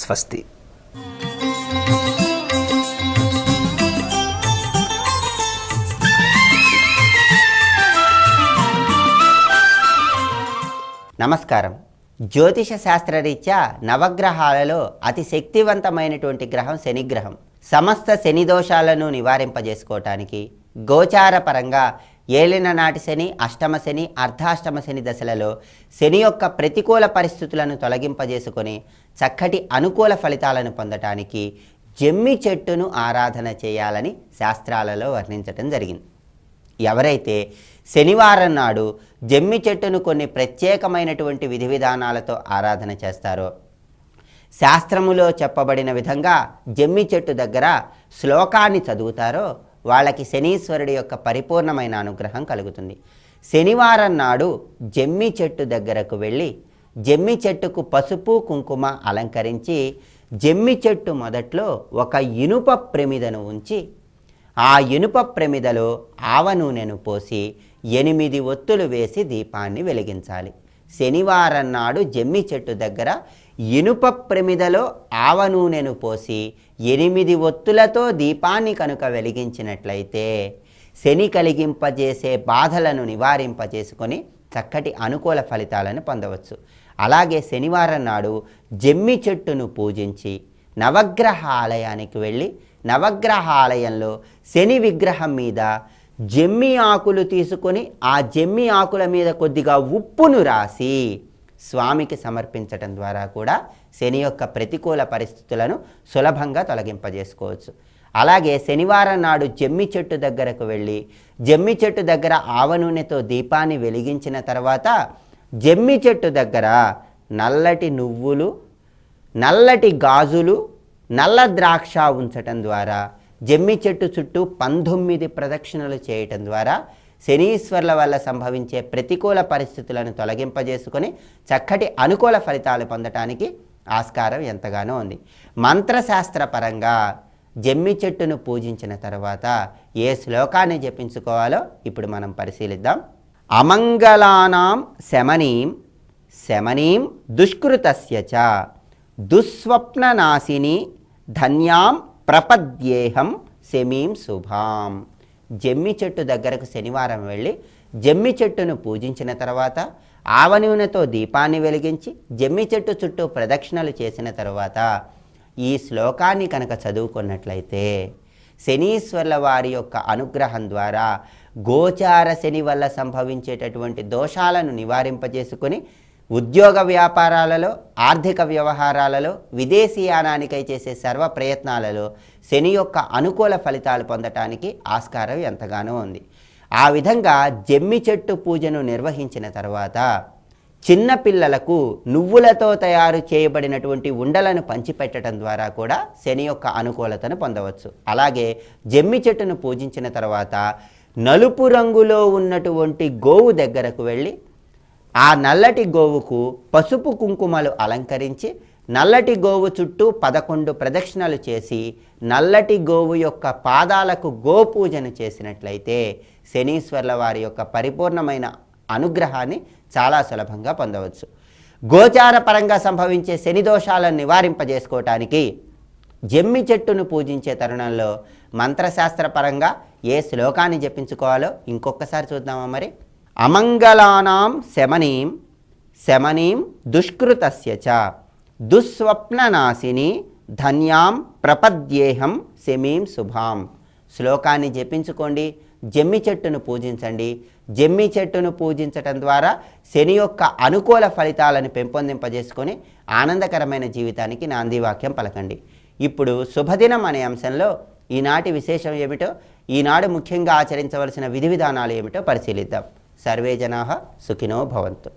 స్వస్తి. నమస్కారం. జ్యోతిష శాస్త్రరీత్యా నవగ్రహాలలో అతి శక్తివంతమైనటువంటి గ్రహం శనిగ్రహం. సమస్త శని దోషాలను నివారింపజేసుకోవటానికి గోచార పరంగా ఏలిన నాటి శని, అష్టమ శని, అర్ధాష్టమ శని దశలలో శని యొక్క ప్రతికూల పరిస్థితులను తొలగింపజేసుకొని చక్కటి అనుకూల ఫలితాలను పొందటానికి జమ్మి చెట్టును ఆరాధన చేయాలని శాస్త్రాలలో వర్ణించటం జరిగింది. ఎవరైతే శనివారం నాడు జమ్మి చెట్టును కొన్ని ప్రత్యేకమైనటువంటి విధి విధానాలతో ఆరాధన చేస్తారో, శాస్త్రములో చెప్పబడిన విధంగా జమ్మి చెట్టు దగ్గర శ్లోకాన్ని చదువుతారో వాళ్ళకి శనీశ్వరుడి యొక్క పరిపూర్ణమైన అనుగ్రహం కలుగుతుంది. శనివారం నాడు జమ్మి చెట్టు దగ్గరకు వెళ్ళి జమ్మి చెట్టుకు పసుపు కుంకుమ అలంకరించి జమ్మి చెట్టు మొదట్లో ఒక ఇనుప ప్రమిదను ఉంచి ఆ ఇనుప ప్రమిదలో ఆవ నూనెను పోసి 8 ఒత్తులు వేసి దీపాన్ని వెలిగించాలి. శనివారం నాడు జమ్మి చెట్టు దగ్గర ఇనుప ప్రమిదలో ఆవ నూనెను పోసి 8 ఒత్తులతో దీపాన్ని కనుక వెలిగించినట్లయితే శని కలిగింపజేసే బాధలను నివారింపజేసుకొని చక్కటి అనుకూల ఫలితాలను పొందవచ్చు. అలాగే శనివారం నాడు జమ్మి చెట్టును పూజించి నవగ్రహ ఆలయానికి వెళ్ళి నవగ్రహ ఆలయంలో శని విగ్రహం మీద జమ్మి ఆకులు తీసుకొని ఆ జమ్మి ఆకుల మీద కొద్దిగా ఉప్పును రాసి స్వామికి సమర్పించటం ద్వారా కూడా శని యొక్క ప్రతికూల పరిస్థితులను సులభంగా తొలగింపజేసుకోవచ్చు. అలాగే శనివారం నాడు జమ్మి చెట్టు దగ్గరకు వెళ్ళి జమ్మి చెట్టు దగ్గర ఆవ నూనెతో దీపాన్ని వెలిగించిన తర్వాత జమ్మి చెట్టు దగ్గర నల్లటి నువ్వులు, నల్లటి గాజులు, నల్ల ద్రాక్ష ఉంచటం ద్వారా జమ్మి చెట్టు చుట్టూ 19 ప్రదక్షిణలు చేయటం ద్వారా శనీశ్వర్ల వల్ల సంభవించే ప్రతికూల పరిస్థితులను తొలగింపజేసుకొని చక్కటి అనుకూల ఫలితాలు పొందటానికి ఆస్కారం ఎంతగానో ఉంది. మంత్రశాస్త్రపరంగా జమ్మి చెట్టును పూజించిన తర్వాత ఏ శ్లోకాన్ని జపించుకోవాలో ఇప్పుడు మనం పరిశీలిద్దాం. అమంగళానాం శమనీం శమనీం దుష్కృతస్య చ దుస్వప్ననాశిని ధన్యాం ప్రపద్యేహం శమీం శుభాం. జమ్మి చెట్టు దగ్గరకు శనివారం వెళ్ళి జమ్మి చెట్టును పూజించిన తర్వాత ఆవ నూనెతో దీపాన్ని వెలిగించి జమ్మి చెట్టు చుట్టూ ప్రదక్షిణలు చేసిన తర్వాత ఈ శ్లోకాన్ని కనుక చదువుకున్నట్లయితే శనీశ్వర్ల వారి యొక్క అనుగ్రహం ద్వారా గోచార శని వల్ల సంభవించేటటువంటి దోషాలను నివారింపజేసుకొని ఉద్యోగ వ్యాపారాలలో, ఆర్థిక వ్యవహారాలలో, విదేశీయానానికై చేసే సర్వ ప్రయత్నాలలో శని యొక్క అనుకూల ఫలితాలు పొందటానికి ఆస్కారం ఎంతగానో ఉంది. ఆ విధంగా జమ్మి చెట్టు పూజను నిర్వహించిన తర్వాత చిన్నపిల్లలకు నువ్వులతో తయారు చేయబడినటువంటి ఉండలను పంచిపెట్టడం ద్వారా కూడా శని యొక్క అనుకూలతను పొందవచ్చు. అలాగే జమ్మి చెట్టును పూజించిన తర్వాత నలుపు రంగులో ఉన్నటువంటి గోవు దగ్గరకు వెళ్ళి ఆ నల్లటి గోవుకు పసుపు కుంకుమలు అలంకరించి నల్లటి గోవు చుట్టూ 11 ప్రదక్షిణలు చేసి నల్లటి గోవు యొక్క పాదాలకు గోపూజను చేసినట్లయితే శనీశ్వర్ల వారి యొక్క పరిపూర్ణమైన అనుగ్రహాన్ని చాలా సులభంగా పొందవచ్చు. గోచార పరంగా సంభవించే శని దోషాలను నివారింపజేసుకోవటానికి జమ్మి చెట్టును పూజించే తరుణంలో మంత్రశాస్త్రపరంగా ఏ శ్లోకాన్ని జపించుకోవాలో ఇంకొకసారి చూద్దామా మరి. అమంగళానాం శమనీం శమనీం దుష్కృతస్య చ దుస్వప్ననాశిని ధన్యాం ప్రపద్యేహం శమీం శుభాం. శ్లోకాన్ని జపించుకోండి, జమ్మి చెట్టును పూజించండి. జమ్మి చెట్టును పూజించటం ద్వారా శని యొక్క అనుకూల ఫలితాలను పెంపొందింపజేసుకొని ఆనందకరమైన జీవితానికి నాందివాక్యం పలకండి. ఇప్పుడు శుభదినం అనే అంశంలో ఈనాటి విశేషం ఏమిటో, ఈనాడు ముఖ్యంగా ఆచరించవలసిన విధి విధానాలు ఏమిటో పరిశీలిద్దాం. సర్వే జనాః సుఖినో భవంతు.